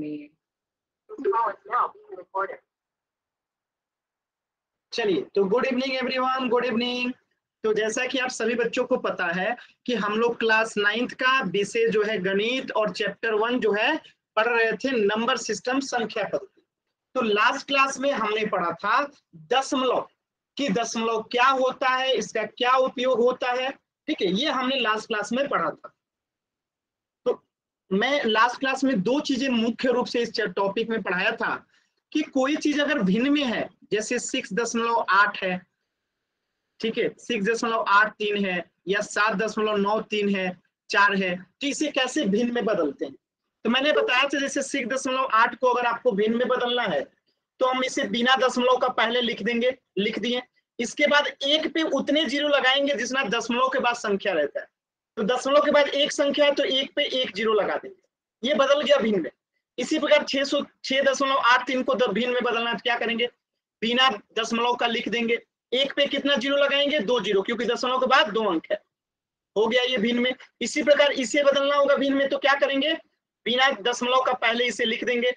me. This call is now being recorded. चलिए, तो good evening everyone, good evening. तो जैसा कि आप सभी बच्चों को पता है कि हम लोग क्लास 9th का विषय जो है गणित और चैप्टर 1 जो है पढ़ रहे थे नंबर सिस्टम, संख्या पद्धति। तो लास्ट क्लास में हमने पढ़ा था दशमलव कि दशमलव क्या होता है, इसका क्या उपयोग होता है। ठीक है, ये हमने लास्ट क्लास में पढ़ा था। तो मैं लास्ट क्लास में दो चीजें मुख्य रूप से इस टॉपिक में पढ़ाया था कि कोई चीज अगर भिन्न में है, जैसे 6.8 है, ठीक है, 6.83 है या 7.93 है, 4 है, तो इसे कैसे भिन्न में बदलते हैं। तो मैंने बताया था जैसे 6.8 को अगर आपको भिन्न में बदलना है तो हम इसे बिना दशमलव का पहले लिख देंगे, लिख दिए। इसके बाद एक पे उतने जीरो लगाएंगे जितना दशमलव के बाद संख्या रहता है। तो दशमलव के बाद एक संख्या है तो एक पे एक जीरो लगा देंगे, ये बदल गया भिन्न में। इसी प्रकार 6.83 को भिन्न में बदलना है तो क्या करेंगे, बिना दशमलव का लिख देंगे। एक पे कितना जीरो लगाएंगे, 2 जीरो, क्योंकि दशमलव के बाद 2 अंक है, हो गया ये भिन्न में। इसी प्रकार इसे बदलना होगा भिन्न में, तो क्या करेंगे, बिना दशमलव का पहले इसे लिख देंगे,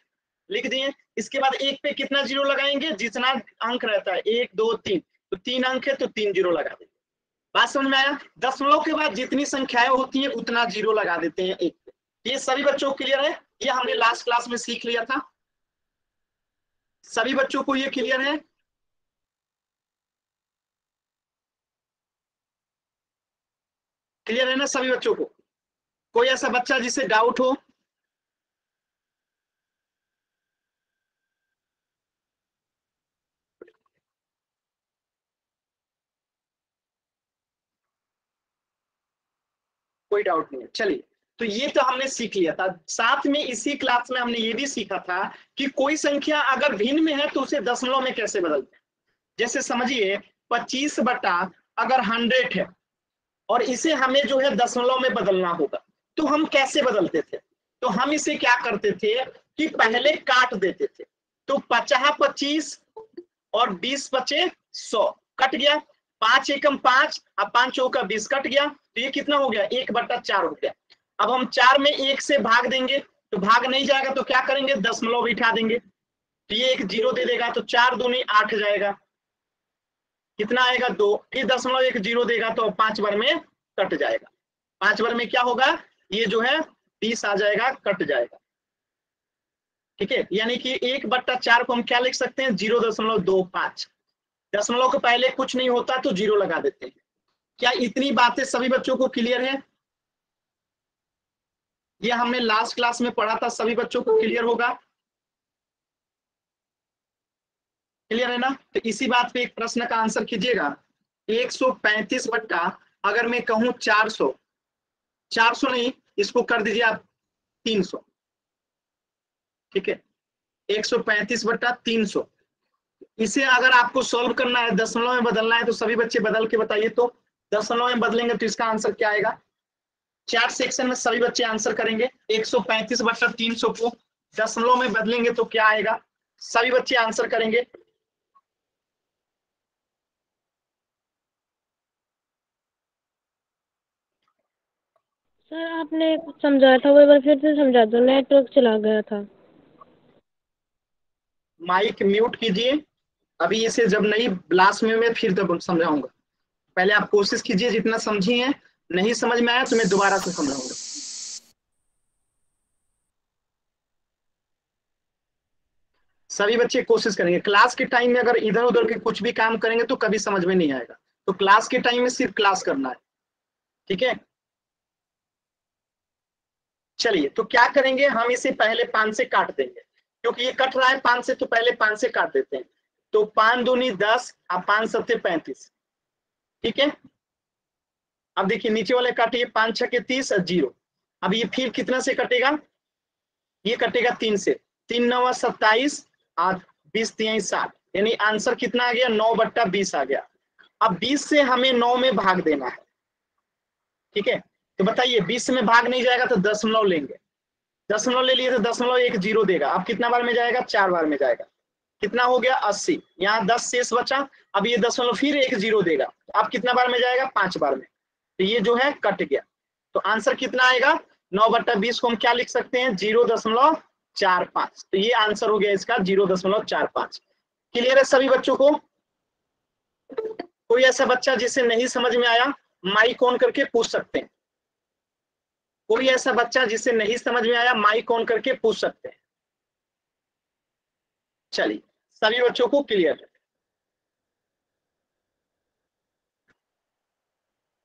लिख दिए। इसके बाद एक पे कितना जीरो लगाएंगे, जितना अंक रहता है 1 2 3, तो 3 अंक है तो 3 जीरो लगा देंगे। बात समझ में आया। दशमलव के बाद जितनी संख्याएं होती है उतना जीरो लगा देते हैं एक पे। ये सभी बच्चों को क्लियर है, ये हमने लास्ट क्लास में सीख लिया था। सभी बच्चों को ये क्लियर है। क्लियर है ना सभी बच्चों को। कोई ऐसा बच्चा जिसे डाउट हो। कोई डाउट नहीं है। चलिए, तो ये तो हमने सीख लिया था। साथ में इसी क्लास में हमने ये भी सीखा था कि कोई संख्या अगर भिन्न में है तो उसे दशमलव में कैसे बदलते हैं। जैसे समझिए 25 बटा अगर 100 है और इसे हमें जो है दशमलव में बदलना होगा, तो हम कैसे बदलते थे। तो हम इसे क्या करते थे कि पहले काट देते थे। तो 50 25 और 20 बचे 100, कट गया। 5 एकम 5 और 5 चौका 20 कट गया। तो ये कितना हो गया, 1/4 हो गया। अब हम 4 में 1 से भाग देंगे तो भाग नहीं जाएगा, तो क्या करेंगे, दशमलव बिठा देंगे, तो ये एक जीरो दे देगा। तो 4 दूनी 8 जाएगा, कितना आएगा 2, फिर दशमलव एक जीरो देगा तो 5 बार में कट जाएगा। 5 बार में क्या होगा, ये जो है 20 आ जाएगा, कट जाएगा। ठीक है, यानी कि 1/4 को हम क्या लिख सकते हैं, 0.25। दशमलव के पहले कुछ नहीं होता तो जीरो लगा देते हैं। क्या इतनी बातें सभी बच्चों को क्लियर है। ये हमने लास्ट क्लास में पढ़ा था, सभी बच्चों को क्लियर होगा। क्लियर है ना। तो इसी बात पे एक प्रश्न का आंसर कीजिएगा। 135 बट्टा अगर मैं कहूं 400, 400 नहीं, इसको कर दीजिए आप 300। ठीक है, 135 बट्टा 300। इसे अगर आपको सॉल्व करना है, दशमलव में बदलना है, तो सभी बच्चे बदल के बताइए। तो दशमलव में बदलेंगे तो इसका आंसर क्या आएगा। चैट सेक्शन में सभी बच्चे आंसर करेंगे। 135 बट्टा 300 को दशमलव में बदलेंगे तो क्या आएगा, सभी बच्चे आंसर करेंगे। सर आपने कुछ समझाया था वो एक बार फिर से समझा दो, नेटवर्क चला गया था। माइक म्यूट कीजिए। अभी इसे जब नहीं लास्ट में मैं फिर तब समझाऊंगा। पहले आप कोशिश कीजिए जितना समझी है, नहीं समझ में आया तो मैं दोबारा से समझाऊंगा। सभी बच्चे कोशिश करेंगे। क्लास के टाइम में अगर इधर उधर के कुछ भी काम करेंगे तो कभी समझ में नहीं आएगा। तो क्लास के टाइम में सिर्फ क्लास करना है। ठीक है, चलिए तो क्या करेंगे, हम इसे पहले 5 से काट देंगे, क्योंकि ये कट रहा है 5 से, तो पहले 5 से काट देते हैं। तो 5 दूनी 10 और 5 सत्ते 35। ठीक है, अब देखिए नीचे वाले काटिए, 5 6 के 30 और 0। अब ये फिर कितना से कटेगा, ये कटेगा 3 से। 3 9 27 और 20 3 60, यानी आंसर कितना आ गया, 9/20 आ गया। अब 20 से हमें 9 में भाग देना है। ठीक है, तो बताइए 20 में भाग नहीं जाएगा तो दशमलव लेंगे, दशमलव ले लिए तो दशमलव एक जीरो देगा। अब कितना बार में जाएगा, 4 बार में जाएगा। कितना हो गया 80, यहाँ 10 शेष बचा। अब ये दशमलव फिर एक जीरो देगा, अब कितना बार में जाएगा, 5 बार में। तो ये जो है कट गया। तो आंसर कितना आएगा, 9/20 को हम क्या लिख सकते हैं, 0.5 0.45। तो ये आंसर हो गया इसका 0.45। क्लियर है सभी बच्चों को? कोई ऐसा बच्चा जिसे नहीं समझ में आया माइक ऑन करके पूछ सकते हैं। कोई ऐसा बच्चा जिसे नहीं समझ में आया माइक ऑन करके पूछ सकते हैं। चलिए सभी बच्चों को क्लियर है।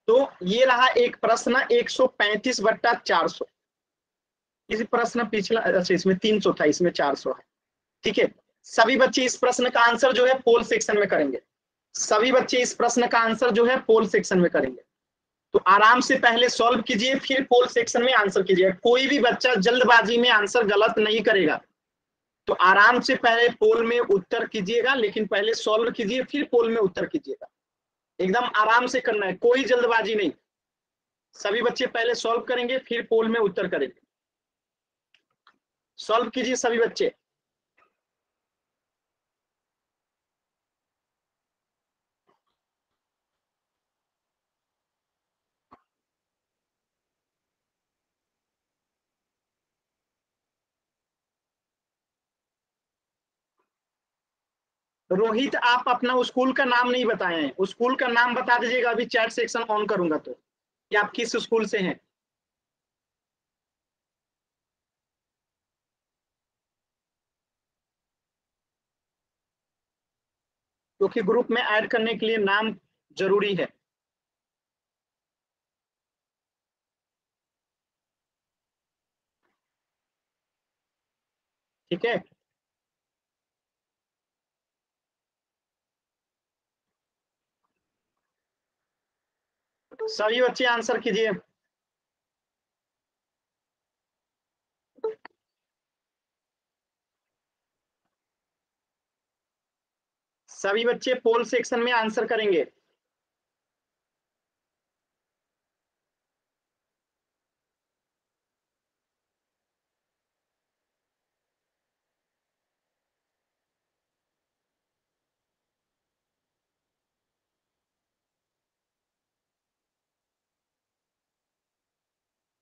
तो ये रहा एक प्रश्न 135/400। इस प्रश्न पिछला, अच्छा इसमें 300 था, इसमें 400 है। ठीक है, सभी बच्चे इस प्रश्न का आंसर जो है पोल सेक्शन में करेंगे। सभी बच्चे इस प्रश्न का आंसर जो है पोल सेक्शन में करेंगे। तो आराम से पहले सॉल्व कीजिए, फिर पोल सेक्शन में आंसर कीजिए। कोई भी बच्चा जल्दबाजी में आंसर गलत नहीं करेगा। तो आराम से पहले पोल में उत्तर कीजिएगा, लेकिन पहले सॉल्व कीजिए फिर पोल में उत्तर कीजिएगा। एकदम आराम से करना है, कोई जल्दबाजी नहीं। सभी बच्चे पहले सॉल्व करेंगे फिर पोल में उत्तर करेंगे। सॉल्व कीजिए सभी बच्चे। रोहित, आप अपना स्कूल का नाम नहीं बताए हैं, स्कूल का नाम बता दीजिएगा। अभी चैट सेक्शन ऑन करूंगा तो कि आप किस स्कूल से हैं, क्योंकि ग्रुप में ऐड करने के लिए नाम जरूरी है। ठीक है, सभी बच्चे आंसर कीजिए। सभी बच्चे पोल सेक्शन में आंसर करेंगे।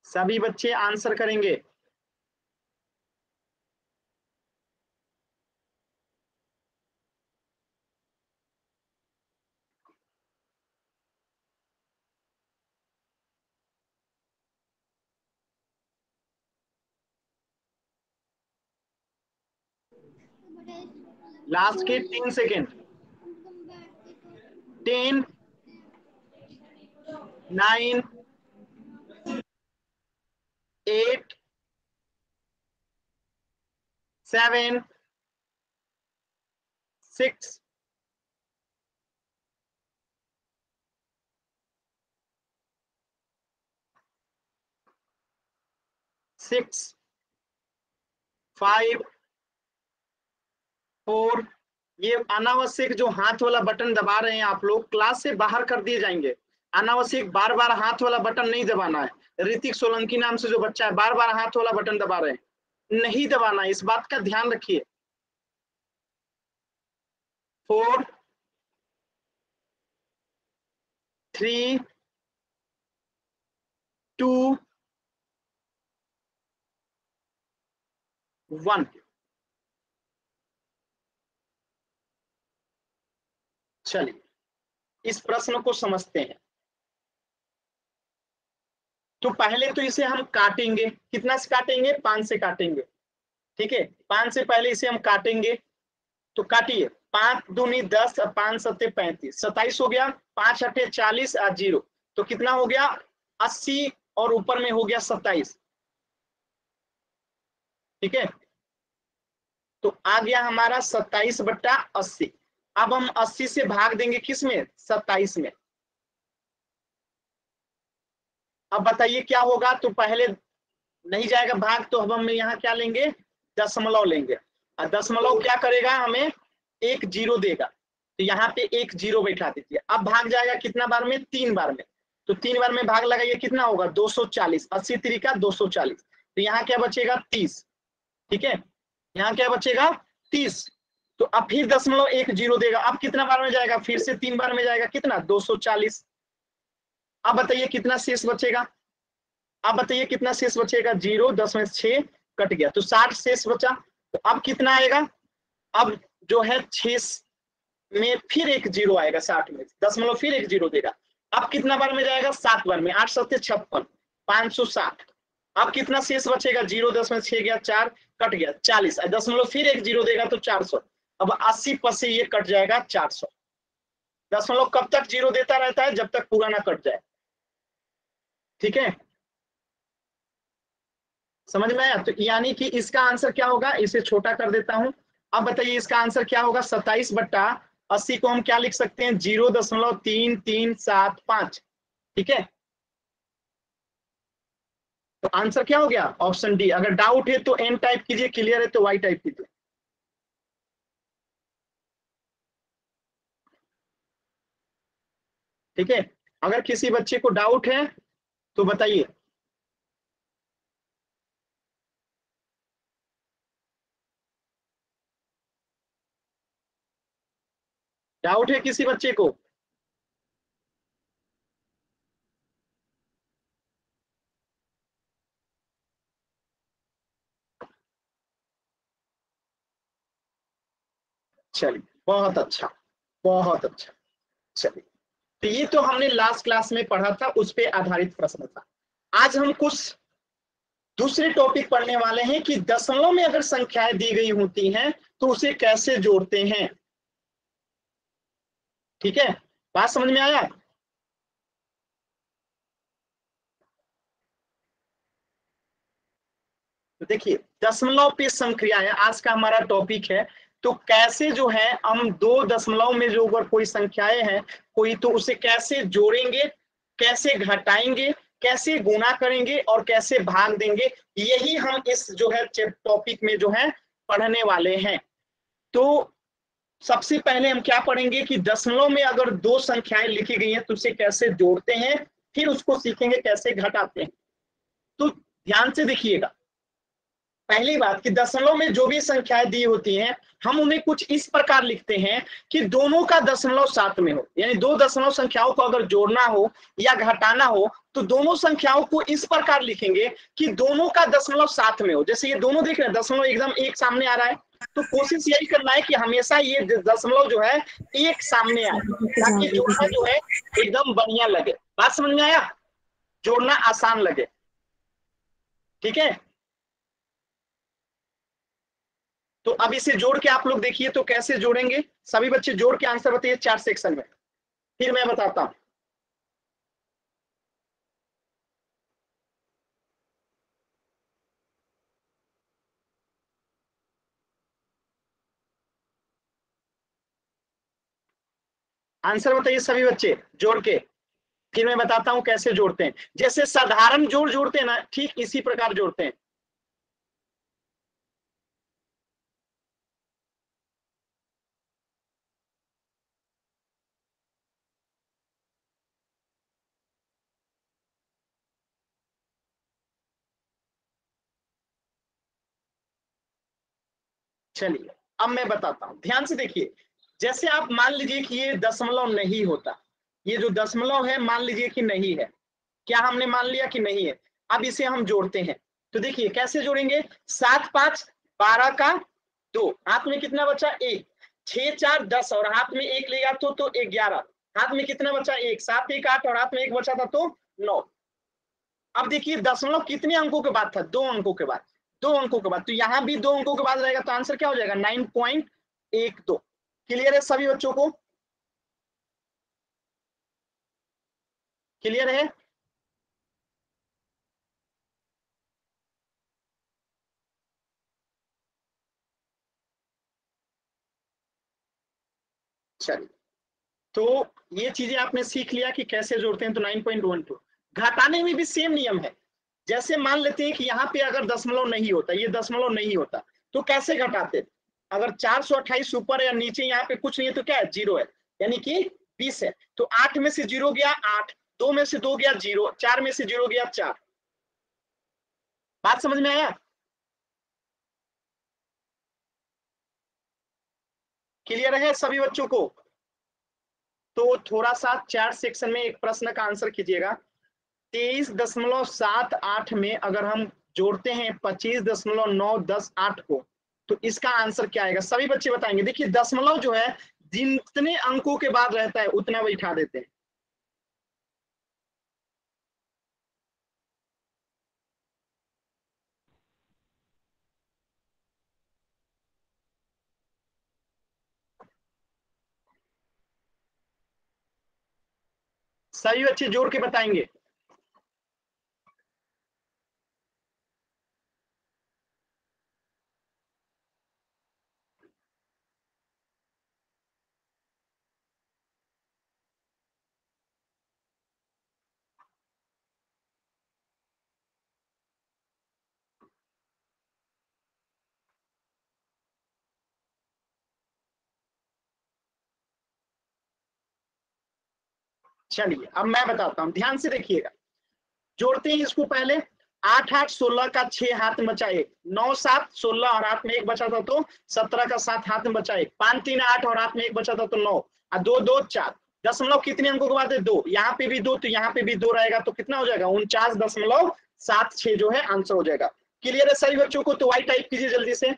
सभी बच्चे आंसर करेंगे। लास्ट के 3 सेकेंड। 10, 9, 8, 7, 6, 6, 5, 4। ये अनावश्यक जो हाथ वाला बटन दबा रहे हैं आप लोग, क्लास से बाहर कर दिए जाएंगे। अनावश्यक बार बार हाथ वाला बटन नहीं दबाना है। ऋतिक सोलंकी नाम से जो बच्चा है बार बार हाथ वाला बटन दबा रहे हैं, नहीं दबाना है, इस बात का ध्यान रखिए। 4, 3, 2, 1। चलिए इस प्रश्न को समझते हैं। तो पहले तो इसे हम काटेंगे, कितना से काटेंगे? 5 से काटेंगे। ठीक है, 5 से पहले इसे हम काटेंगे। तो काटिए, 5 दूनी 10, 5 सत्ते 35, 27 हो गया। 5 अठे 40 और 0, तो कितना हो गया? 80 और ऊपर में हो गया 27। ठीक है, तो आ गया हमारा 27/80। अब हम 80 से भाग देंगे किस में? 27 में। अब बताइए क्या होगा? तो पहले नहीं जाएगा भाग, तो अब हम यहाँ क्या लेंगे? दशमलव लेंगे। और दशमलव क्या करेगा? हमें एक 0 देगा। तो यहाँ पे एक 0 बैठा दीजिए। अब भाग जाएगा कितना बार में? 3 बार में। तो 3 बार में भाग लगाइए, कितना होगा? 240। 80 3 240। तो यहाँ क्या बचेगा? 30। ठीक है, यहाँ क्या बचेगा? 30। तो अब फिर दशमलव एक 0 देगा। अब कितना बार में जाएगा? फिर से 3 बार में जाएगा। कितना? 240। अब बताइए कितना शेष बचेगा? अब बताइए कितना शेष बचेगा? 0, 10 में 6 कट गया तो 60 शेष बचा। तो अब कितना आएगा, अब जो है 6 में फिर एक जीरो आएगा, 60 में 10 फिर एक जीरो देगा। अब कितना बार में जाएगा, 7 बार में, 8 7 56, 560। अब कितना शेष बचेगा, 0 10 में 6 गया, 4 कट गया, 40 फिर एक जीरो देगा तो 400। अब 80 पर से ये कट जाएगा 400। दशमलव कब तक जीरो देता रहता है, जब तक पूरा ना कट जाए। ठीक है, समझ में आया। तो यानी कि इसका आंसर क्या होगा, इसे छोटा कर देता हूं। अब बताइए इसका आंसर क्या होगा, 27/80 को हम क्या लिख सकते हैं, 0.3375। ठीक है, तो आंसर क्या हो गया, ऑप्शन डी। अगर डाउट है तो एन टाइप कीजिए, क्लियर है तो वाई टाइप कीजिए। ठीक है, अगर किसी बच्चे को डाउट है तो बताइए। डाउट है किसी बच्चे को, चलिए बहुत अच्छा, बहुत अच्छा। चलिए, तो ये तो हमने लास्ट क्लास में पढ़ा था, उस पे आधारित प्रश्न था। आज हम कुछ दूसरे टॉपिक पढ़ने वाले हैं कि दशमलव में अगर संख्याएं दी गई होती हैं तो उसे कैसे जोड़ते हैं। ठीक है, बात समझ में आया। तो देखिए, दशमलव पे संक्रियाएं आज का हमारा टॉपिक है। तो कैसे जो है हम दो दशमलव में जो अगर कोई संख्याएं हैं कोई, तो उसे कैसे जोड़ेंगे, कैसे घटाएंगे, कैसे गुणा करेंगे और कैसे भाग देंगे, यही हम इस जो है टॉपिक में जो है पढ़ने वाले हैं। तो सबसे पहले हम क्या पढ़ेंगे कि दशमलव में अगर दो संख्याएं लिखी गई हैं तो उसे कैसे जोड़ते हैं, फिर उसको सीखेंगे कैसे घटाते हैं। तो ध्यान से देखिएगा, पहली बात कि दशमलव में जो भी संख्याएं दी होती हैं हम उन्हें कुछ इस प्रकार लिखते हैं कि दोनों का दशमलव साथ में हो। यानी दो दशमलव संख्याओं को अगर जोड़ना हो या घटाना हो तो दोनों संख्याओं को इस प्रकार लिखेंगे कि दोनों का दशमलव साथ में हो। जैसे ये दोनों देख रहे हैं, दशमलव एकदम एक सामने आ रहा है, तो कोशिश यही करना है कि हमेशा ये दशमलव जो है एक सामने आए, ताकि जोड़ना जो है एकदम बढ़िया लगे। बात समझ में आया, जोड़ना आसान लगे। ठीक है, तो अब इसे जोड़ के आप लोग देखिए तो कैसे जोड़ेंगे। सभी बच्चे जोड़ के आंसर बताइए 4 सेक्शन में, फिर मैं बताता हूं। आंसर बताइए सभी बच्चे जोड़ के, फिर मैं बताता हूं कैसे जोड़ते हैं। जैसे साधारण जोड़ जोड़ते हैं ना, ठीक इसी प्रकार जोड़ते हैं। चलिए अब मैं बताता हूं, ध्यान से देखिए। जैसे आप मान लीजिए कि ये दशमलव नहीं होता, ये जो दशमलव है मान लीजिए कि नहीं है, क्या हमने मान लिया कि नहीं है। अब इसे हम जोड़ते हैं, तो देखिए कैसे जोड़ेंगे। 7 5 12 का 2, हाथ में कितना बचा 1, 6 4 10 और हाथ में 1 ले गया तो 11, हाथ में कितना बचा 1, 7 1 8 और हाथ में 1 बचा था तो 9। अब देखिए दशमलव कितने अंकों के बाद था, 2 अंकों के बाद, 2 अंकों के बाद, तो यहाँ भी 2 अंकों के बाद रहेगा, तो आंसर क्या हो जाएगा 9.12। क्लियर है सभी बच्चों को, क्लियर है। चलिए, तो ये चीजें आपने सीख लिया कि कैसे जोड़ते हैं। तो 9.12 घटाने में भी सेम नियम है। जैसे मान लेते हैं कि यहाँ पे अगर दशमलव नहीं होता, ये दशमलव नहीं होता, तो कैसे घटाते। अगर 428 ऊपर या नीचे यहाँ पे कुछ नहीं है तो क्या है, 0 है, यानी कि 20 है। तो 8 में से 0 गया 8, 2 में से 2 गया 0, 4 में से 0 गया 4। बात समझ में आया, क्लियर है सभी बच्चों को। तो थोड़ा सा 4 सेक्शन में एक प्रश्न का आंसर कीजिएगा। 23.78 में अगर हम जोड़ते हैं 25.910 को, तो इसका आंसर क्या आएगा? सभी बच्चे बताएंगे। देखिए दशमलव जो है जितने अंकों के बाद रहता है उतना बैठा देते हैं। सभी बच्चे जोड़ के बताएंगे। चलिए अब मैं बताता हूं, ध्यान से देखिएगा। जोड़ते हैं इसको पहले। 8 8 16 का 6 हाथ में बचा 1, 9 7 16 और हाथ में 1 बचा था तो 17 का 7 हाथ में बचा 1, 5 3 8 और हाथ में 1 बचा था तो 9 और 2 2 4। दशमलव कितने अंकों के बाद है? 2। यहाँ पे भी 2 तो यहाँ पे भी 2 रहेगा, तो कितना हो जाएगा? 49.76 जो है आंसर हो जाएगा। क्लियर है सभी बच्चों को? तो वाई टाइप कीजिए जल्दी से।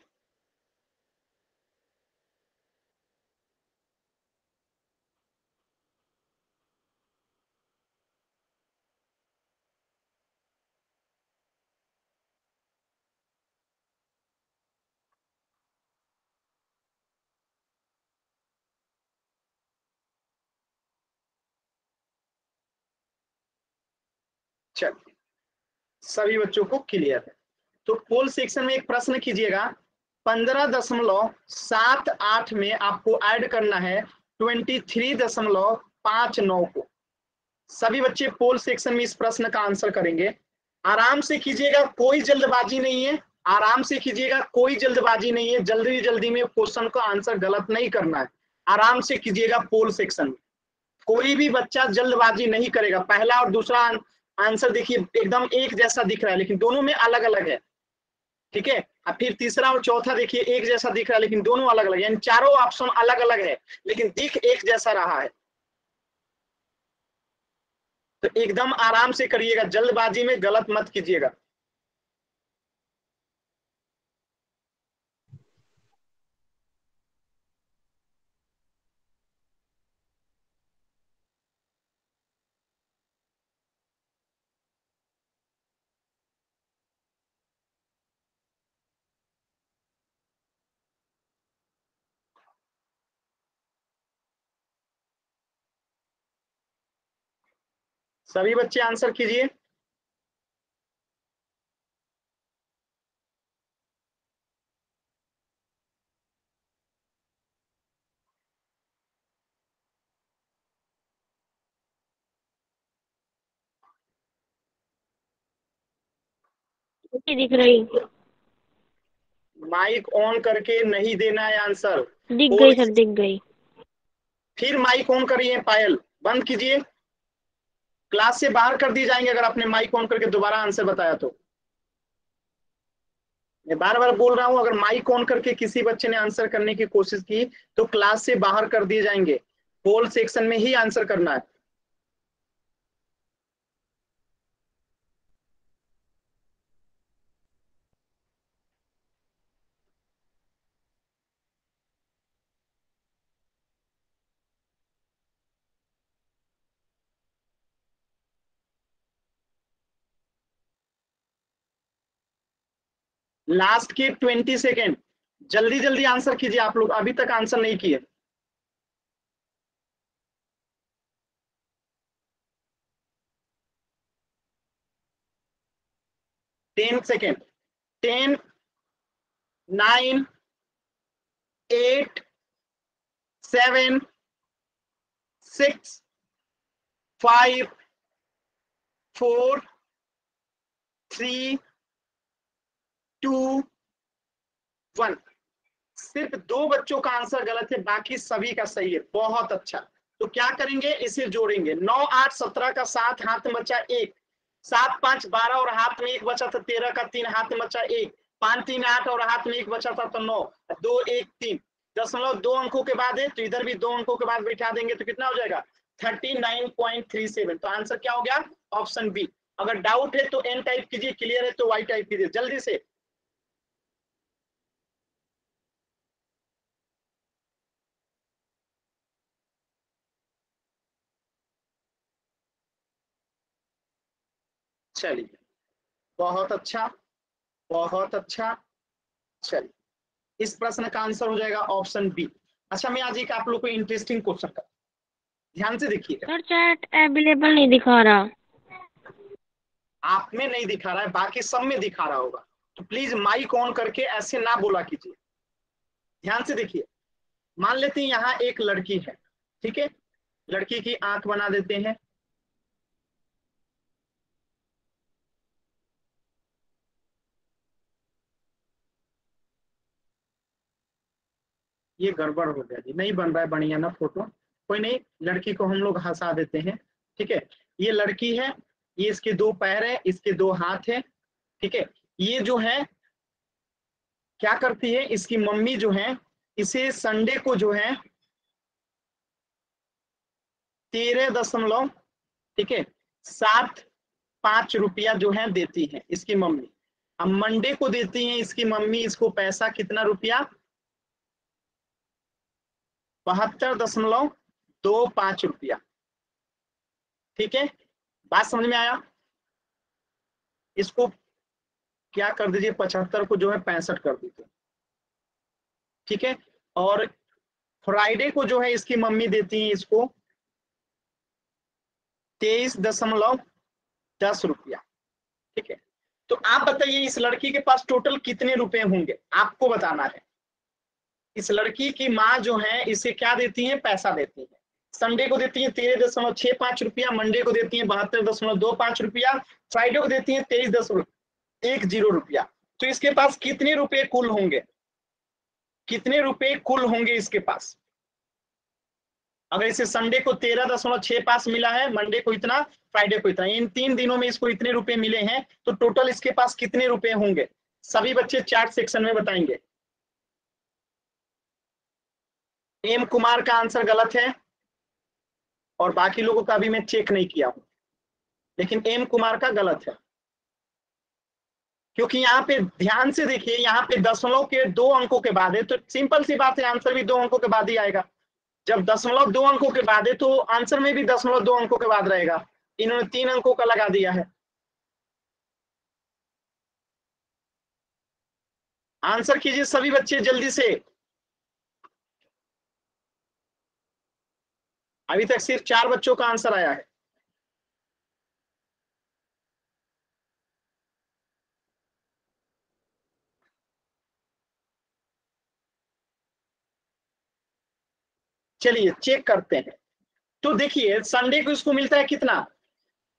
चलिए सभी बच्चों को क्लियर है। तो पोल सेक्शन में एक प्रश्न कीजिएगा। 15.78 में आपको ऐड करना है 23.59 को। सभी बच्चे पोल सेक्शन में इस प्रश्न का आंसर करेंगे। आराम से कीजिएगा, कोई जल्दबाजी नहीं है। आराम से कीजिएगा, कोई जल्दबाजी नहीं है। जल्दी जल्दी में क्वेश्चन का आंसर गलत नहीं करना है। आराम से कीजिएगा पोल सेक्शन में, कोई भी बच्चा जल्दबाजी नहीं करेगा। पहला और दूसरा आंसर देखिए एकदम एक जैसा दिख रहा है, लेकिन दोनों में अलग अलग है। ठीक है, अब फिर तीसरा और चौथा देखिए एक जैसा दिख रहा है, लेकिन दोनों अलग अलग, यानी चारों ऑप्शन अलग अलग है, लेकिन दिख एक जैसा रहा है। तो एकदम आराम से करिएगा, जल्दबाजी में गलत मत कीजिएगा। सभी बच्चे आंसर कीजिए। नहीं दिख रही। माइक ऑन करके नहीं देना है आंसर। दिख गई सर, दिख गई। फिर माइक ऑन करिए, पायल बंद कीजिए। क्लास से बाहर कर दिए जाएंगे अगर आपने माइक ऑन करके दोबारा आंसर बताया तो। मैं बार बार बोल रहा हूं, अगर माइक ऑन करके किसी बच्चे ने आंसर करने की कोशिश की तो क्लास से बाहर कर दिए जाएंगे। पोल सेक्शन में ही आंसर करना है। लास्ट के 20 सेकेंड, जल्दी जल्दी आंसर कीजिए। आप लोग अभी तक आंसर नहीं किए। 10 सेकेंड। 10 9 8 7 6 5 4 3 2 1। सिर्फ 2 बच्चों का आंसर गलत है, बाकी सभी का सही है। बहुत अच्छा। तो क्या करेंगे, इसे जोड़ेंगे। 9 8 17 का 7 हाथ में बचा 1, 7 5 12 और हाथ में 1 बचा था 13 का 3 हाथ में बचा 1, 5 3 8 और हाथ में 1 बचा था तो 9, 2 1 3। दशमलव 2 अंकों के बाद है तो इधर भी 2 अंकों के बाद बैठा देंगे तो कितना हो जाएगा? 39.37। तो आंसर क्या हो गया? Option B. अगर डाउट है तो एन टाइप कीजिए, क्लियर है तो वाई टाइप कीजिए जल्दी से। चलिए बहुत अच्छा, बहुत अच्छा। चलिए इस प्रश्न का आंसर हो जाएगा ऑप्शन बी। अच्छा मैं आज एक आप लोग को इंटरेस्टिंग क्वेश्चन का ध्यान से देखिएगा। सर चैट अवेलेबल नहीं दिखा रहा। आप में नहीं दिखा रहा है, बाकी सब में दिखा रहा होगा, तो प्लीज माइक ऑन करके ऐसे ना बोला कीजिए। ध्यान से देखिए, मान लेते हैं यहाँ एक लड़की है, ठीक है, लड़की की आंख बना देते हैं। ये गड़बड़ हो गया जी, नहीं बन रहा है बढ़िया ना फोटो, कोई नहीं, लड़की को हम लोग हंसा देते हैं। ठीक है, ये लड़की है, ये इसके दो पैर है, इसके दो हाथ है। ठीक है, ये जो है क्या करती है, इसकी मम्मी जो है इसे संडे को जो है 13 ठीक है 7.5 रुपया जो है देती है इसकी मम्मी। अब मंडे को देती है इसकी मम्मी इसको पैसा कितना रुपया, 72.25 रुपया। ठीक है, बात समझ में आया? इसको क्या कर दीजिए, 75 को जो है 65 कर दीजिए। ठीक है, और फ्राइडे को जो है इसकी मम्मी देती है इसको 23.10 रुपया। ठीक है, तो आप बताइए इस लड़की के पास टोटल कितने रुपए होंगे, आपको बताना है। इस लड़की की माँ जो है इसे क्या देती है, पैसा देती है। संडे को देती है 13.65 रुपया, मंडे को देती है 72.25 रुपया, फ्राइडे को देती है 23.10 रुपया। तो इसके पास कितने रुपए कुल होंगे, कितने रुपए कुल होंगे इसके पास? अगर इसे संडे को 13.65 मिला है, मंडे को इतना, फ्राइडे को इतना, इन 3 दिनों में इसको इतने रुपए मिले हैं, तो टोटल इसके पास कितने रुपए होंगे? सभी बच्चे चैट सेक्शन में बताएंगे। एम कुमार का आंसर गलत है और बाकी लोगों का भी मैं चेक नहीं किया हूं, लेकिन एम कुमार का गलत है, क्योंकि यहाँ पे ध्यान से देखिए, यहाँ पे दशमलव के 2 अंकों के बाद है, तो सिंपल सी बात है आंसर भी 2 अंकों के बाद ही आएगा। जब 0.2 अंकों के बाद है तो आंसर में भी 0.2 अंकों के बाद रहेगा। इन्होंने 3 अंकों का लगा दिया है। आंसर कीजिए सभी बच्चे जल्दी से, अभी तक सिर्फ 4 बच्चों का आंसर आया है। चलिए चेक करते हैं। तो देखिए संडे को इसको मिलता है कितना,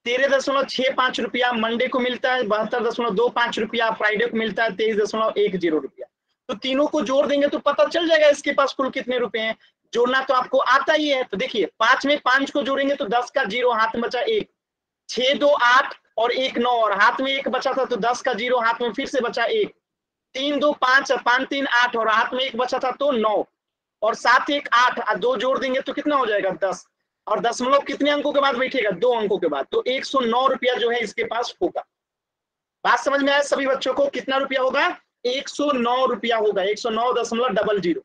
13.65 रुपया, मंडे को मिलता है 72.25 रुपया, फ्राइडे को मिलता है 23.10 रुपया। तो तीनों को जोड़ देंगे तो पता चल जाएगा इसके पास कुल कितने रुपए हैं। जोड़ना तो आपको आता ही है। तो देखिए 5 में 5 को जोड़ेंगे तो 10 का 0, हाथ में बचा 1, 6 2 8 और 1 9, और हाथ में 1 बचा था तो 10 का 0, हाथ में फिर से बचा 1, 3 2 5 5 3 8 और हाथ में 1 बचा था तो 9, और 7 1 8 2 जोड़ देंगे तो कितना हो जाएगा 10, और दशमलव कितने अंकों के बाद बैठेगा, 2 अंकों के बाद, तो 109 रुपया जो है इसके पास होगा। बात समझ में आया सभी बच्चों को? कितना रुपया होगा, 109 रुपया होगा, 109.00।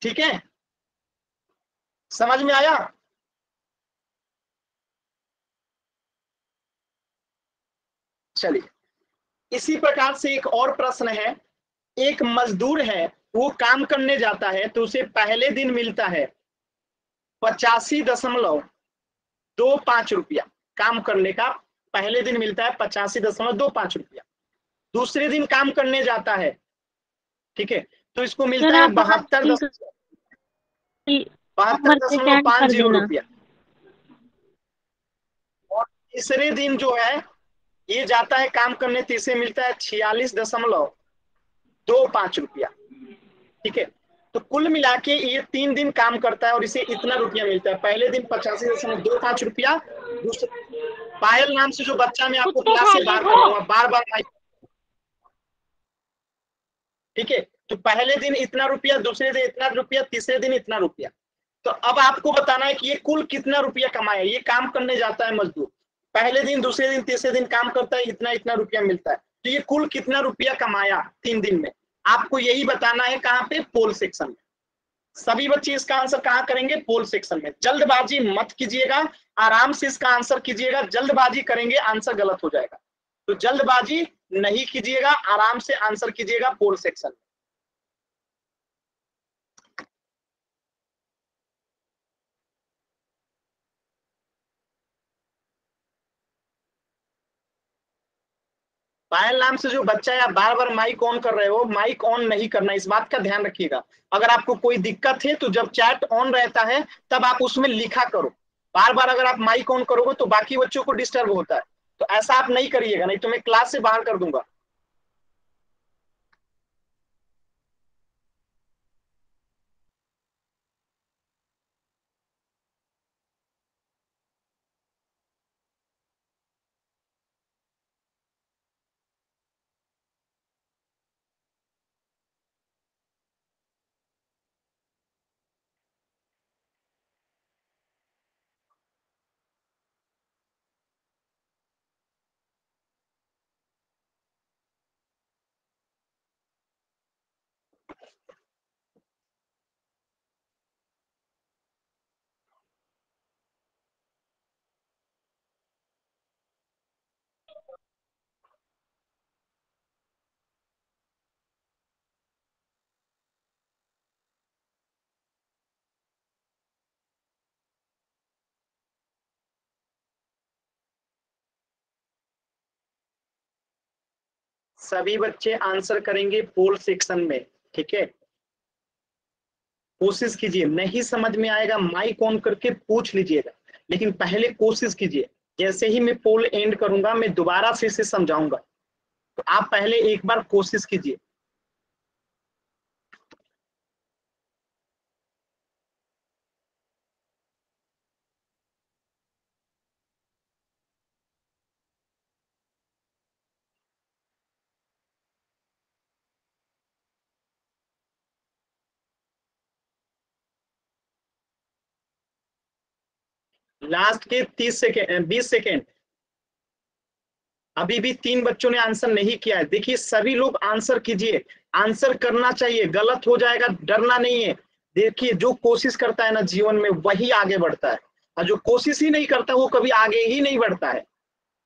ठीक है, समझ में आया? चलिए इसी प्रकार से एक और प्रश्न है। एक मजदूर है, वो काम करने जाता है तो उसे पहले दिन मिलता है 85.25 रुपया। काम करने का पहले दिन मिलता है 85.25 रुपया। दूसरे दिन काम करने जाता है, ठीक है, तो इसको मिलता है 72.50 रुपया। और तीसरे दिन जो है ये जाता है काम करने, तीसरे मिलता है 46.25 रुपया। ठीक है, तो कुल मिला के ये 3 दिन काम करता है और इसे इतना रुपया मिलता है। पहले दिन 85.25 रुपया। पायल नाम से जो बच्चा मैं आपको क्लास से बाहर कर रहा हूँ, बार बार। ठीक है, तो पहले दिन इतना रुपया, दूसरे दिन इतना रुपया, तीसरे दिन इतना रुपया। तो अब आपको बताना है कि ये कुल कितना रुपया कमाया। ये काम करने जाता है मजदूर, पहले दिन, दूसरे दिन, तीसरे दिन काम करता है, इतना इतना रुपया मिलता है। तो ये कुल कितना रुपया कमाया 3 दिन में, आपको यही बताना है। कहाँ पे? पोल सेक्शन में। सभी बच्चे इसका आंसर कहाँ करेंगे? पोल सेक्शन में। जल्दबाजी मत कीजिएगा, आराम से इसका आंसर कीजिएगा। जल्दबाजी करेंगे आंसर गलत हो जाएगा, तो जल्दबाजी नहीं कीजिएगा, आराम से आंसर कीजिएगा पोल सेक्शन में। पायल नाम से जो बच्चा है, आप बार बार माइक ऑन कर रहे हो, माइक ऑन नहीं करना, इस बात का ध्यान रखिएगा। अगर आपको कोई दिक्कत है तो जब चैट ऑन रहता है तब आप उसमें लिखा करो। बार बार अगर आप माइक ऑन करोगे तो बाकी बच्चों को डिस्टर्ब होता है, तो ऐसा आप नहीं करिएगा, नहीं तो मैं क्लास से बाहर कर दूंगा। सभी बच्चे आंसर करेंगे पोल सेक्शन में, ठीक है? कोशिश कीजिए, नहीं समझ में आएगा माइक ऑन करके पूछ लीजिएगा, लेकिन पहले कोशिश कीजिए। जैसे ही मैं पोल एंड करूंगा मैं दोबारा से इसे समझाऊंगा, तो आप पहले एक बार कोशिश कीजिए। लास्ट के 30 सेकेंड, 20 सेकेंड। अभी भी 3 बच्चों ने आंसर नहीं किया है। देखिए सभी लोग आंसर कीजिए, आंसर करना चाहिए, गलत हो जाएगा डरना नहीं है। देखिए जो कोशिश करता है ना जीवन में वही आगे बढ़ता है, और जो कोशिश ही नहीं करता वो कभी आगे ही नहीं बढ़ता है,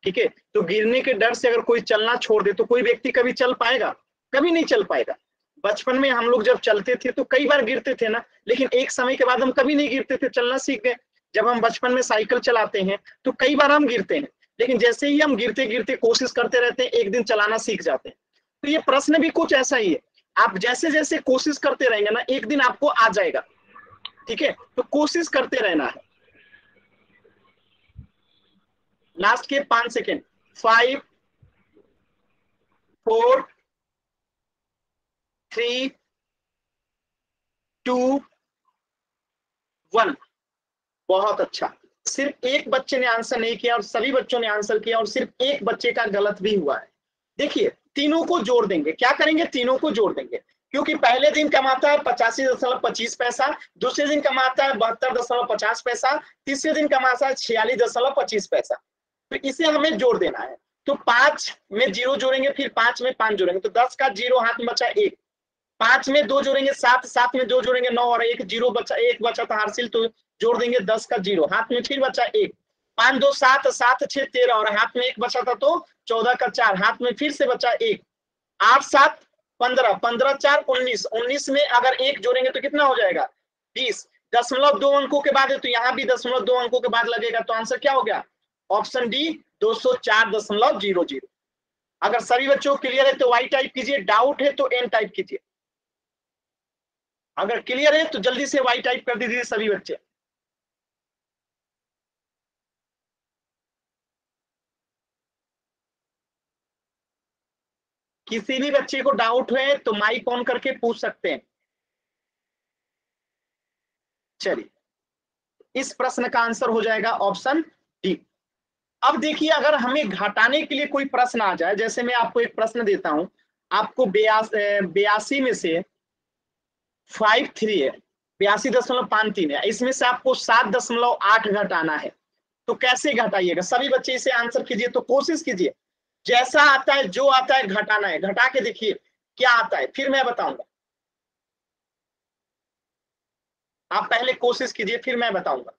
ठीक है? तो गिरने के डर से अगर कोई चलना छोड़ दे तो कोई व्यक्ति कभी चल पाएगा? कभी नहीं चल पाएगा। बचपन में हम लोग जब चलते थे तो कई बार गिरते थे ना, लेकिन एक समय के बाद हम कभी नहीं गिरते थे, चलना सीख गए। जब हम बचपन में साइकिल चलाते हैं तो कई बार हम गिरते हैं, लेकिन जैसे ही हम गिरते गिरते कोशिश करते रहते हैं, एक दिन चलाना सीख जाते हैं। तो ये प्रश्न भी कुछ ऐसा ही है, आप जैसे जैसे कोशिश करते रहेंगे ना, एक दिन आपको आ जाएगा, ठीक है? तो कोशिश करते रहना है। लास्ट के 5 सेकेंड। 5 4 3 2 1। बहुत अच्छा। सिर्फ एक बच्चे ने आंसर नहीं किया और सभी बच्चों ने आंसर किया, और सिर्फ एक बच्चे का गलत भी हुआ है। देखिए तीनों को जोड़ देंगे। क्या करेंगे? तीनों को जोड़ देंगे, क्योंकि पहले दिन कमाता है 85.25 पैसा, दूसरे दिन कमाता है 72.50 पैसा, तीसरे दिन कमाता है 46.25 पैसा। तो इसे हमें जोड़ देना है। तो 5 में 0 जोड़ेंगे, फिर 5 में 5 जोड़ेंगे, तो 10 का 0 हाथ में बचा 1। 5 में 2 जोड़ेंगे 7, 7 में 2 जोड़ेंगे 9, और 1 0 बचा, 1 बचा था हासिल, तो जोड़ देंगे 10 का 0, हाथ में फिर बचा 1। 5 2 7, 7 6 13, और हाथ में 1 बचा था तो 14 का 4, हाथ में फिर से बचा 1। 8 7 15, 15 4 19, 19 में अगर 1 जोड़ेंगे तो कितना हो जाएगा? 20। 0.2 अंकों के बाद है तो यहाँ भी 0.2 अंकों के बाद लगेगा, तो आंसर क्या हो गया? Option D 204.00। अगर सभी बच्चों को क्लियर है तो वाई टाइप कीजिए, डाउट है तो एन टाइप कीजिए। अगर क्लियर है तो जल्दी से वाई टाइप कर दीजिए सभी बच्चे। किसी भी बच्चे को डाउट है तो माइक ऑन करके पूछ सकते हैं। चलिए, इस प्रश्न का आंसर हो जाएगा ऑप्शन डी। अब देखिए अगर हमें घटाने के लिए कोई प्रश्न आ जाए, जैसे मैं आपको एक प्रश्न देता हूं, आपको 82 में से 53 है, 82.53 है, इसमें से आपको 7.8 घटाना है। तो कैसे घटाइएगा? सभी बच्चे इसे आंसर कीजिए, तो कोशिश कीजिए जैसा आता है, जो आता है घटाना है, घटा के देखिए क्या आता है, फिर मैं बताऊंगा। आप पहले कोशिश कीजिए, फिर मैं बताऊंगा।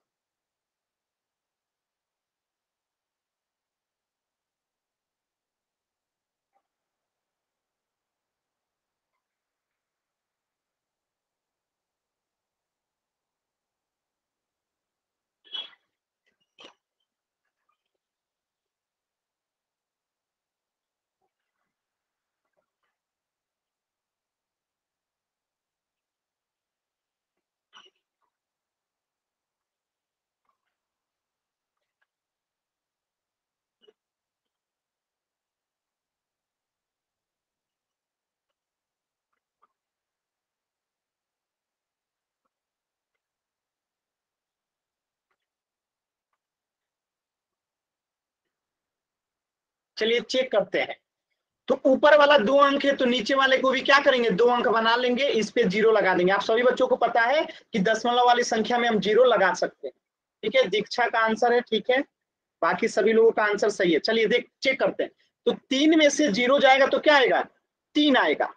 चलिए चेक करते हैं। तो ऊपर वाला 2 अंक है, तो नीचे वाले को भी क्या करेंगे, 2 अंक बना लेंगे, इस पे 0 लगा देंगे। आप सभी बच्चों को पता है कि दशमलव वाली संख्या में हम 0 लगा सकते हैं। ठीक है, दीक्षा का आंसर है, ठीक है, बाकी सभी लोगों का आंसर सही है। चलिए देख चेक करते हैं। तो 3 में से 0 जाएगा तो क्या आएगा, 3 आएगा।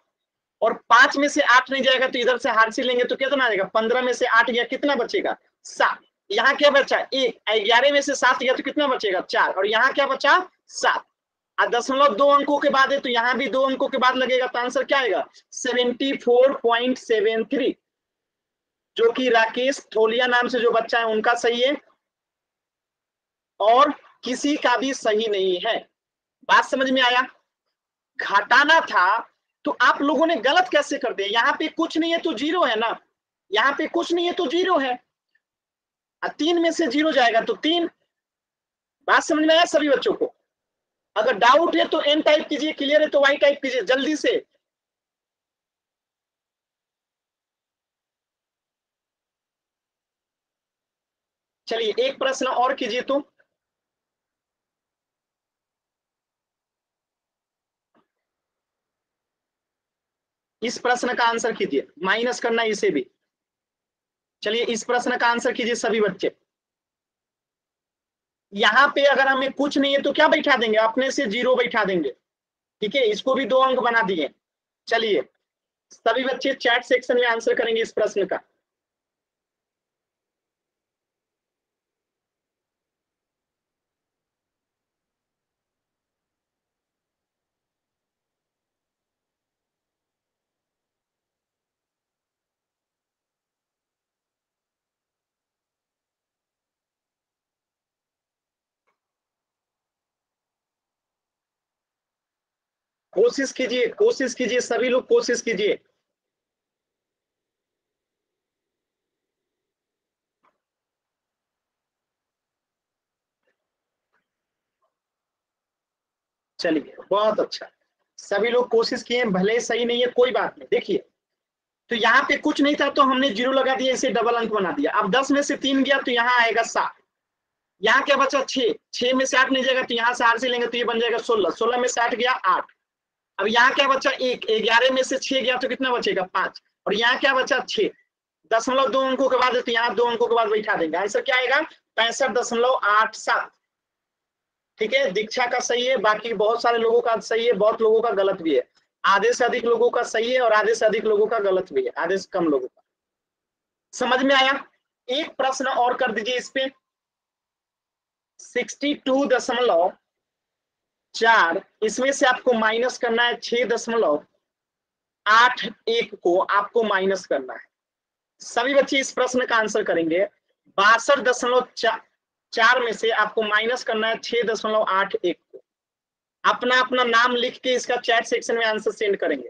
और 5 में से 8 नहीं जाएगा तो इधर से हार से लेंगे तो कितना आएगा, 15 में से 8 गया, कितना बचेगा, 7। यहाँ क्या बचा, 1। 11 में से 7 गया तो कितना बचेगा, 4। और यहाँ क्या बचा, 7। दशमलव 2 अंकों के बाद है, तो यहाँ भी 2 अंकों के बाद लगेगा, तो आंसर क्या आएगा, 74.73, जो कि राकेश थोलिया नाम से जो बच्चा है उनका सही है, और किसी का भी सही नहीं है। बात समझ में आया? घटाना था तो आप लोगों ने गलत कैसे कर दिया, यहाँ पे कुछ नहीं है तो 0 है ना, यहाँ पे कुछ नहीं है तो 0 है, 3 में से 0 जाएगा तो 3। बात समझ में आया सभी बच्चों को? अगर डाउट है तो एन टाइप कीजिए, क्लियर है तो वाई टाइप कीजिए जल्दी से। चलिए एक प्रश्न और कीजिए तो। इस प्रश्न का आंसर कीजिए, माइनस करना इसे भी। चलिए इस प्रश्न का आंसर कीजिए सभी बच्चे। यहाँ पे अगर हमें कुछ नहीं है तो क्या बैठा देंगे, अपने से 0 बैठा देंगे। ठीक है, इसको भी 2 अंक बना दिए। चलिए सभी बच्चे चैट सेक्शन में आंसर करेंगे इस प्रश्न का। कोशिश कीजिए, कोशिश कीजिए, सभी लोग कोशिश कीजिए। चलिए बहुत अच्छा, सभी लोग कोशिश किए, भले सही नहीं है कोई बात नहीं। देखिए तो यहाँ पे कुछ नहीं था तो हमने 0 लगा दिया, इसे डबल अंक बना दिया। अब 10 में से 3 गया तो यहाँ आएगा 7। यहाँ क्या बचा, 6। 6 में से 8 नहीं जाएगा तो यहाँ से आर से लेंगे तो ये बन जाएगा 16। 16 में से 8 गया, 8। अब यहाँ क्या बचा, 1। 11 में से 6 गया तो कितना बचेगा, 5। और यहाँ क्या बचा, 6। दशमलव 2 अंकों के बाद है तो यहाँ 2 अंकों के बाद बैठा देंगे, आंसर क्या आएगा, 65.87। ठीक है, दीक्षा का सही है, बाकी बहुत सारे लोगों का सही है, बहुत लोगों का गलत भी है। आधे से अधिक लोगों का सही है और आधे से अधिक लोगों का गलत भी है, आधे से कम लोगों का। समझ में आया? एक प्रश्न और कर दीजिए इस पे। 62.4, इसमें से आपको माइनस करना है 6.81 को आपको माइनस करना है। सभी बच्चे इस प्रश्न का आंसर करेंगे। 62.4 में से आपको माइनस करना है 6.81 को। अपना अपना नाम लिख के इसका चैट सेक्शन में आंसर सेंड करेंगे।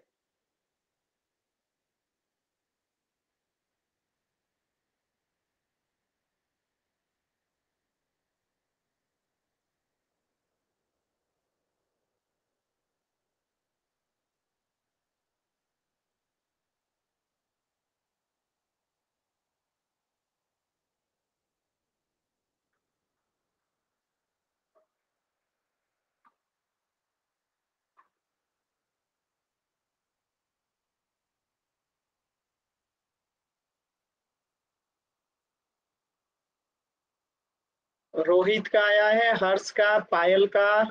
रोहित का आया है, हर्ष का, पायल का,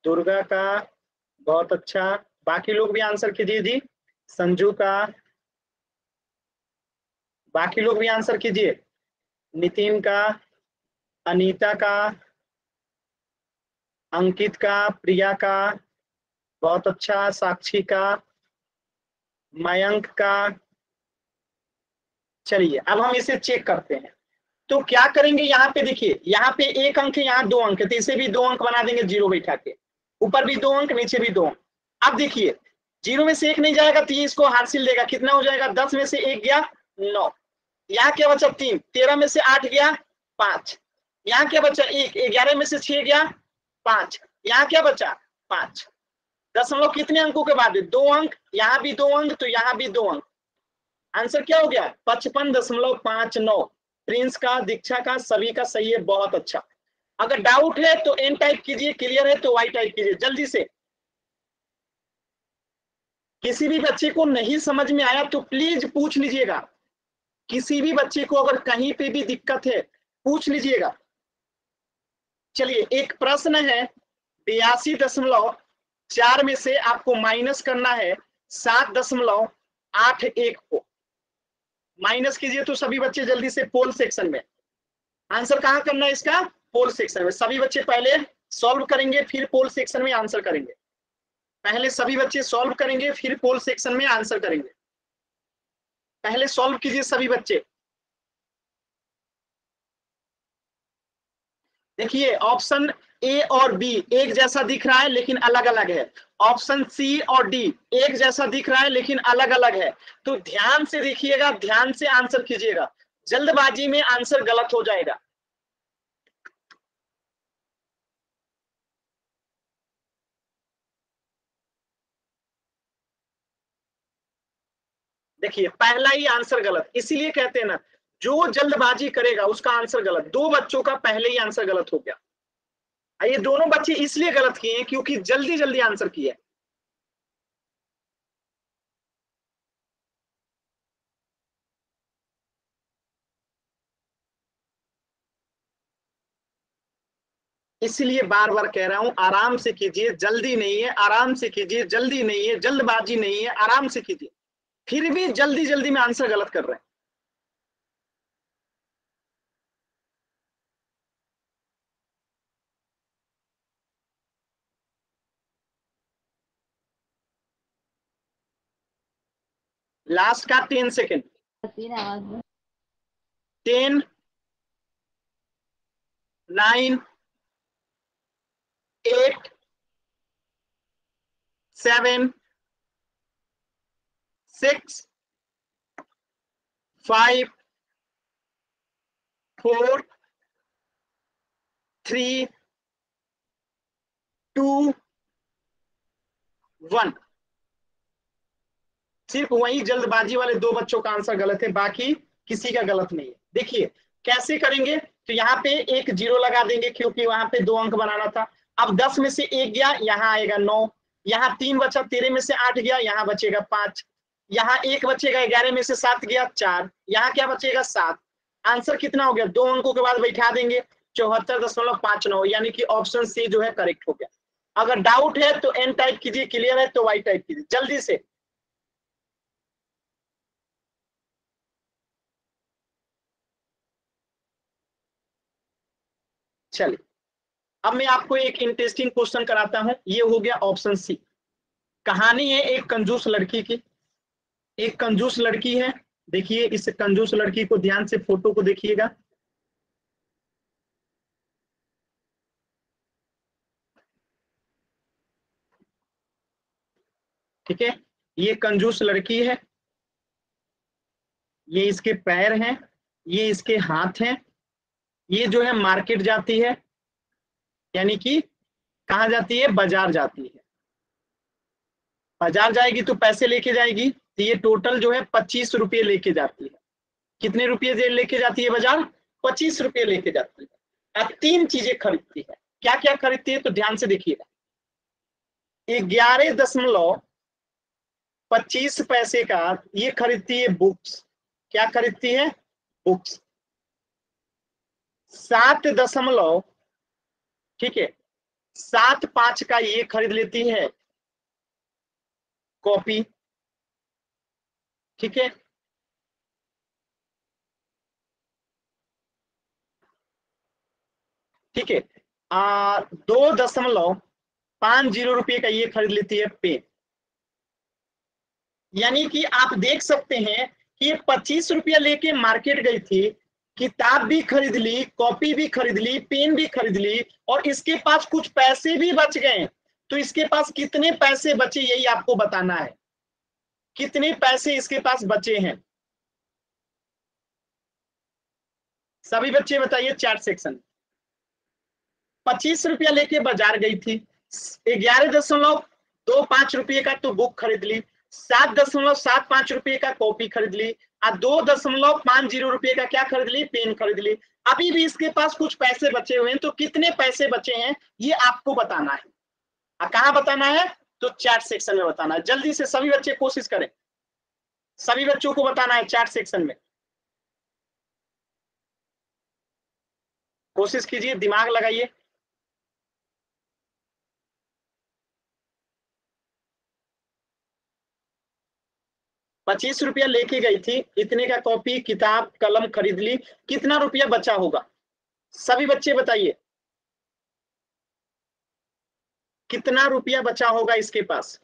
दुर्गा का, बहुत अच्छा। बाकी लोग भी आंसर कीजिए जी। संजू का, बाकी लोग भी आंसर कीजिए। नितिन का, अनीता का, अंकित का, प्रिया का, बहुत अच्छा। साक्षी का, मयंक का। चलिए अब हम इसे चेक करते हैं। तो क्या करेंगे, यहाँ पे देखिए, यहाँ पे 1 अंक है, यहाँ 2 अंक है, तो इसे भी 2 अंक बना देंगे, 0 बैठा के। ऊपर भी 2 अंक, नीचे भी 2 अंक। अब देखिए 0 में से 1 नहीं जाएगा तो ये इसको हासिल देगा। कितना हो जाएगा, 10 में से 1 गया 9। यहाँ क्या बचा 3, 13 में से 8 गया 5। यहाँ क्या बचा 1, 11 में से 6 गया 5। यहाँ क्या बचा 5। दशमलव कितने अंकों के बाद है, 2 अंक, यहाँ भी 2 अंक, तो यहाँ भी 2 अंक। आंसर क्या हो गया, 55.59। प्रिंस का, दीक्षा का, सभी का सही है, बहुत अच्छा। अगर डाउट है तो एन टाइप कीजिए, क्लियर है तो वाई टाइप कीजिए जल्दी से। किसी भी बच्चे को नहीं समझ में आया तो प्लीज पूछ लीजिएगा। किसी भी बच्चे को अगर कहीं पे भी दिक्कत है पूछ लीजिएगा। चलिए एक प्रश्न है, 82.4 में से आपको माइनस करना है 7.81 को। माइनस कीजिए तो सभी बच्चे जल्दी से पोल सेक्शन में। आंसर कहां करना है इसका, पोल सेक्शन में। सभी बच्चे पहले सॉल्व करेंगे फिर पोल सेक्शन में आंसर करेंगे। पहले सभी बच्चे सॉल्व करेंगे फिर पोल सेक्शन में आंसर करेंगे। पहले सॉल्व कीजिए सभी बच्चे। देखिए ऑप्शन ए और बी एक जैसा दिख रहा है लेकिन अलग अलग है। ऑप्शन सी और डी एक जैसा दिख रहा है लेकिन अलग अलग है। तो ध्यान से देखिएगा, ध्यान से आंसर कीजिएगा, जल्दबाजी में आंसर गलत हो जाएगा। देखिए पहला ही आंसर गलत, इसीलिए कहते हैं ना जो जल्दबाजी करेगा उसका आंसर गलत। 2 बच्चों का पहले ही आंसर गलत हो गया। ये दोनों बच्चे इसलिए गलत किए क्योंकि जल्दी जल्दी आंसर किए। इसलिए बार बार कह रहा हूं आराम से कीजिए, जल्दी नहीं है, आराम से कीजिए, जल्दी नहीं है, जल्दबाजी नहीं है, आराम से कीजिए। फिर भी जल्दी जल्दी में आंसर गलत कर रहे हैं। लास्ट का 10 सेकेंड। 10, 9, 8, 7, 6, 5, 4, 3, 2, 1। सिर्फ वही जल्दबाजी वाले 2 बच्चों का आंसर गलत है, बाकी किसी का गलत नहीं है। देखिए कैसे करेंगे, तो यहाँ पे एक 0 लगा देंगे क्योंकि वहां पे 2 अंक बनाना था। अब 10 में से 1 गया, यहाँ आएगा 9। यहाँ 3 बचा, 13 में से 8 गया, यहाँ बचेगा 5। यहाँ 1 बचेगा, 11 में से 7 गया 4। यहाँ क्या बचेगा 7। आंसर कितना हो गया, 2 अंकों के बाद बैठा देंगे 74.59, यानी कि ऑप्शन सी जो है करेक्ट हो गया। अगर डाउट है तो एन टाइप कीजिए, क्लियर है तो वाई टाइप कीजिए जल्दी से। चलिए अब मैं आपको एक इंटरेस्टिंग क्वेश्चन कराता हूं। ये हो गया ऑप्शन सी। कहानी है एक कंजूस लड़की की। एक कंजूस लड़की है, देखिए इस कंजूस लड़की को ध्यान से, फोटो को देखिएगा। ठीक है, ये कंजूस लड़की है, ये इसके पैर हैं, ये इसके हाथ हैं। ये जो है मार्केट जाती है, यानी कि कहाँ जाती है, बाजार जाती है। बाजार जाएगी तो पैसे लेके जाएगी, तो ये टोटल जो है 25 रुपये लेके जाती है। कितने रुपये लेके जाती है बाजार, 25 रुपये लेके जाती है। अब 3 चीजें खरीदती है। क्या क्या खरीदती है तो ध्यान से देखिएगा। 11.25 का ये खरीदती है बुक्स। क्या खरीदती है, बुक्स। 7.5, ठीक है, 7.5 का ये खरीद लेती है कॉपी, ठीक है, ठीक है। 2.50 रुपये का ये खरीद लेती है पेन। यानी कि आप देख सकते हैं कि ये 25 रुपया लेके मार्केट गई थी, किताब भी खरीद ली, कॉपी भी खरीद ली, पेन भी खरीद ली, और इसके पास कुछ पैसे भी बच गए। तो इसके पास कितने पैसे बचे यही आपको बताना है, कितने पैसे इसके पास बचे हैं। सभी बच्चे बताइए चैट सेक्शन। 25 रुपया लेके बाजार गई थी, 11.25 रुपये का तो बुक खरीद ली, 7.75 रुपये का कॉपी खरीद ली, और 2.50 रुपये का क्या खरीद ली, पेन खरीद ली। अभी भी इसके पास कुछ पैसे बचे हुए हैं, तो कितने पैसे बचे हैं ये आपको बताना है। कहाँ बताना है, तो चैट सेक्शन में बताना है। जल्दी से सभी बच्चे कोशिश करें, सभी बच्चों को बताना है चैट सेक्शन में, कोशिश कीजिए, दिमाग लगाइए। ₹25 लेके गई थी, इतने का कॉपी किताब कलम खरीद ली, कितना रुपया बचा होगा, सभी बच्चे बताइए, कितना रुपया बचा होगा इसके पास।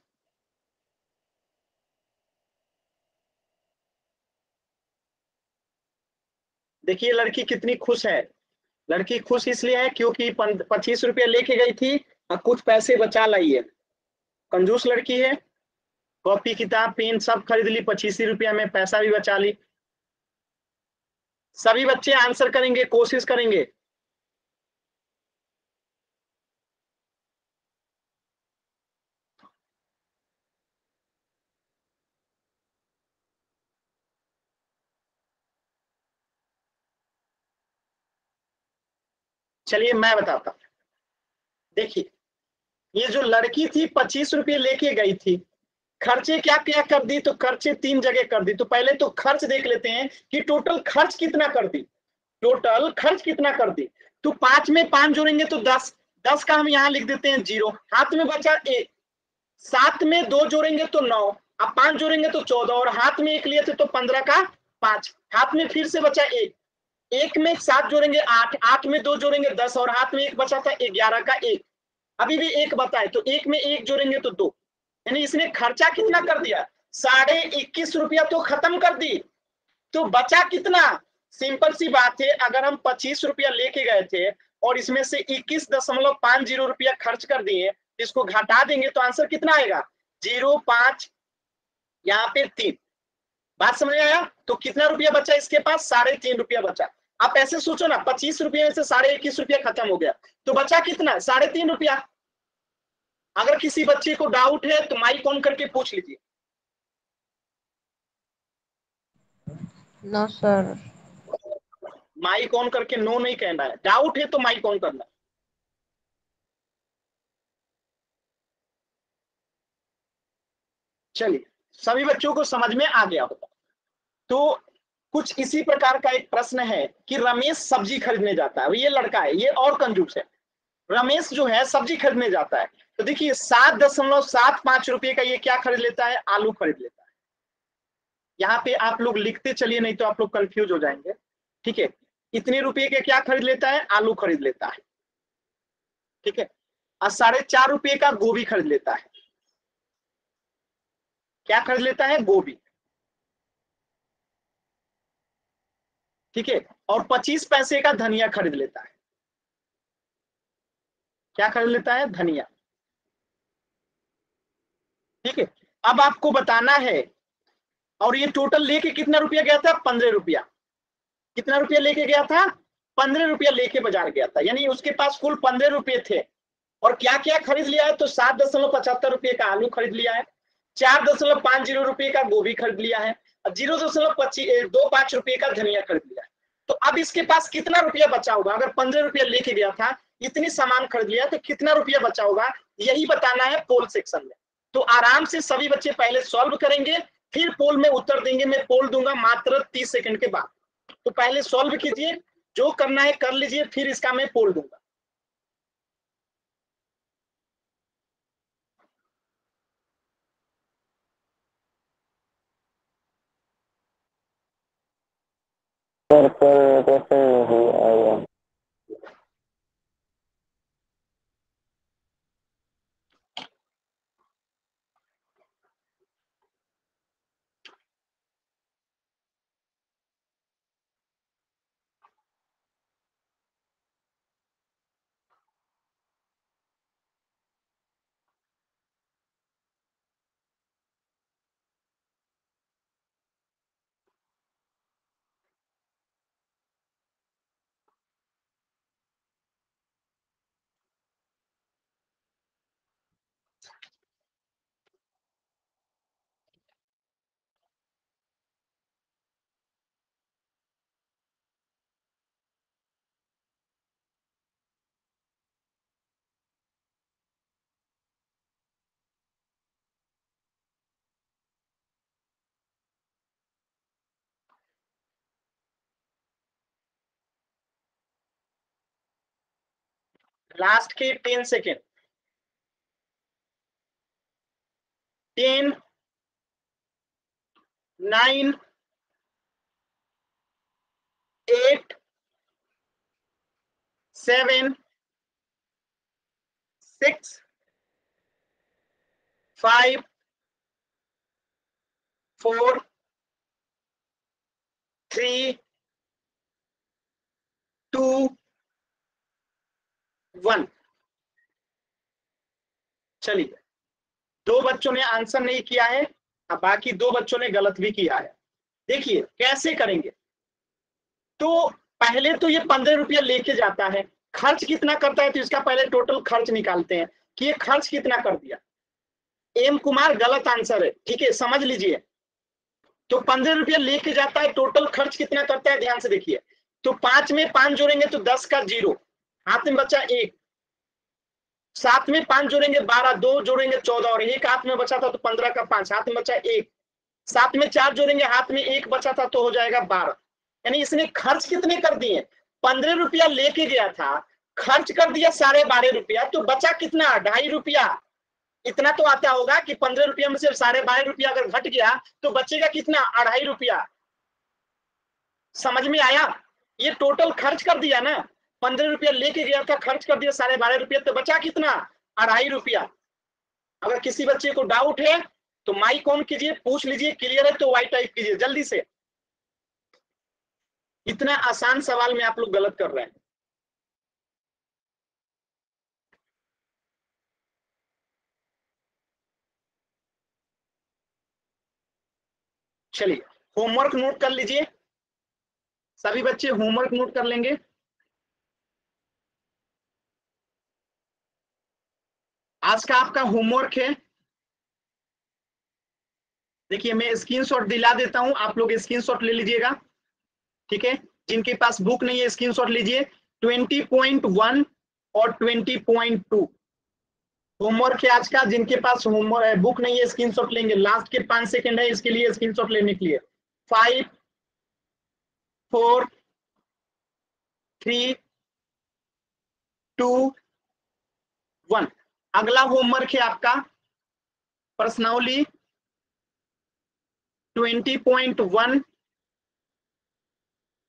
देखिए लड़की कितनी खुश है, लड़की खुश इसलिए है क्योंकि 25 रुपया लेके गई थी और कुछ पैसे बचा लाई है। कंजूस लड़की है, कॉपी किताब पेन सब खरीद ली, 25 रुपया में पैसा भी बचा ली। सभी बच्चे आंसर करेंगे, कोशिश करेंगे। चलिए मैं बताता हूं, देखिए ये जो लड़की थी 25 रुपये लेके गई थी, खर्चे क्या क्या कर दी, तो खर्चे 3 जगह कर दी। तो पहले तो खर्च देख लेते हैं कि टोटल खर्च कितना कर दी, टोटल खर्च कितना कर दी। तो 5 में 5 जोड़ेंगे तो 10, 10 का हम यहाँ लिख देते हैं 0, हाथ में बचा 1, 7 में 2 जोड़ेंगे तो 9, अब 5 जोड़ेंगे तो 14, और हाथ में 1 लिए थे तो 15 का 5, हाथ में फिर से बचा 1, 1 में 7 जोड़ेंगे 8, 8 में 2 जोड़ेंगे 10, और हाथ में 1 बचा था 11 का 1, अभी भी 1 बताए तो 1 में 1 जोड़ेंगे तो 2, यानी इसने खर्चा कितना कर दिया, 21.5 रुपया तो खत्म कर दी। तो बचा कितना, सिंपल सी बात है, अगर हम 25 रुपया लेके गए थे और इसमें से 21.50 रुपया खर्च कर दिए, इसको घटा देंगे तो आंसर कितना आएगा, 0.5, यहाँ पे 3। बात समझ में आया, तो कितना रुपया बचा इसके पास, 3.5 रुपया बचा। आप ऐसे सोचो ना, 25 रुपये में से 21.5 रुपया खत्म हो गया, तो बचा कितना, 3.5 रुपया। अगर किसी बच्चे को डाउट है तो माइक ऑन करके पूछ लीजिए। No sir. माइक ऑन करके नो नहीं कहना है, डाउट है तो माइक ऑन करना। चलिए सभी बच्चों को समझ में आ गया होगा। तो कुछ इसी प्रकार का एक प्रश्न है कि रमेश सब्जी खरीदने जाता है, ये लड़का है, ये और कंजूस है। रमेश जो है सब्जी खरीदने जाता है, तो देखिए 7.75 रुपये का ये क्या खरीद लेता है, आलू खरीद लेता है। यहाँ पे आप लोग लिखते चलिए, नहीं तो आप लोग कंफ्यूज हो जाएंगे, ठीक है। इतने रुपये के क्या खरीद लेता है, आलू खरीद लेता है, ठीक है। और 4.5 रुपये का गोभी खरीद लेता है, क्या खरीद लेता है, गोभी, ठीक है। और 25 पैसे का धनिया खरीद लेता है, क्या खरीद लेता है, धनिया, ठीक है। अब आपको बताना है, और ये टोटल लेके कितना रुपया गया था, 15 रुपया, कितना रुपया लेके गया था, 15 रुपया लेके बाजार गया था, यानी उसके पास कुल 15 रुपये थे। और क्या क्या खरीद लिया है, तो 7.75 रुपये का आलू खरीद लिया है, 4.50 रुपये का गोभी खरीद लिया है, 0.25 रुपये का धनिया खरीद लिया है। तो अब इसके पास कितना रुपया बचा होगा, अगर 15 रुपया लेके गया था, इतनी सामान खरीद लिया, तो कितना रुपया बचा होगा, यही बताना है पोल सेक्शन में। तो आराम से सभी बच्चे पहले सॉल्व करेंगे, फिर पोल में उत्तर देंगे। मैं पोल दूंगा मात्र 30 सेकंड के बाद, तो पहले सॉल्व कीजिए, जो करना है कर लीजिए, फिर इसका मैं पोल दूंगा। लास्ट के 10 सेकेंड। 10, 9, 8, 7, 6, 5, 4, 3, 2, 1। चलिए, 2 बच्चों ने आंसर नहीं किया है, अब बाकी 2 बच्चों ने गलत भी किया है। देखिए कैसे करेंगे। तो पहले तो ये 15 रुपया लेके जाता है, खर्च कितना करता है, तो इसका पहले टोटल खर्च निकालते हैं कि ये खर्च कितना कर दिया। एम कुमार गलत आंसर है, ठीक है, समझ लीजिए। तो 15 रुपया लेके जाता है, टोटल खर्च कितना करता है, ध्यान से देखिए। तो 5 में 5 जोड़ेंगे तो 10 का 0, हाथ में बचा 1, 7 में 5 जोड़ेंगे 12, 2 जोड़ेंगे 14, और 1 हाथ में बचा था तो 15 का 5, हाथ में बचा 1, 7 में 4 जोड़ेंगे, हाथ में 1 बचा था तो हो जाएगा 12। यानी इसने खर्च कितने कर दिए, 15 रुपया लेके गया था, खर्च कर दिया 12.5 रुपया, तो बचा कितना, 2.5 रुपया। इतना तो आता होगा कि 15 रुपया में से 12.5 रुपया अगर घट गया तो बचेगा कितना, 2.5 रुपया। समझ में आया। ये टोटल खर्च कर दिया ना, 15 रुपया लेके गया था, खर्च कर दिया 12.5 रुपया, तो बचा कितना, 2.5 रुपया। अगर किसी बच्चे को डाउट है तो माइक ऑन कीजिए, पूछ लीजिए, क्लियर है तो वाई टाइप कीजिए जल्दी से। इतना आसान सवाल में आप लोग गलत कर रहे हैं। चलिए होमवर्क नोट कर लीजिए, सभी बच्चे होमवर्क नोट कर लेंगे। आज का आपका होमवर्क है, देखिए मैं स्क्रीनशॉट दिला देता हूं, आप लोग स्क्रीनशॉट ले लीजिएगा, ठीक है। जिनके पास बुक नहीं है स्क्रीनशॉट लीजिए। 20.1 और 20.2 होमवर्क है आज का। जिनके पास होमवर्क बुक नहीं है स्क्रीनशॉट लेंगे, लास्ट के 5 सेकंड है इसके लिए स्क्रीनशॉट लेने के लिए। 5, 4, 3, 2, 1। अगला होमवर्क है आपका पर्सनली 20.1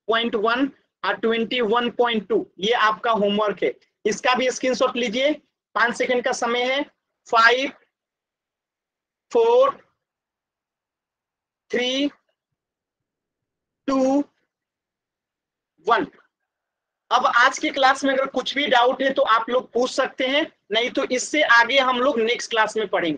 और 21.2, ये आपका होमवर्क है। इसका भी स्क्रीनशॉट लीजिए, 5 सेकंड का समय है। 5, 4, 3, 2, 1। अब आज की क्लास में अगर कुछ भी डाउट है तो आप लोग पूछ सकते हैं, नहीं तो इससे आगे हम लोग नेक्स्ट क्लास में पढ़ेंगे।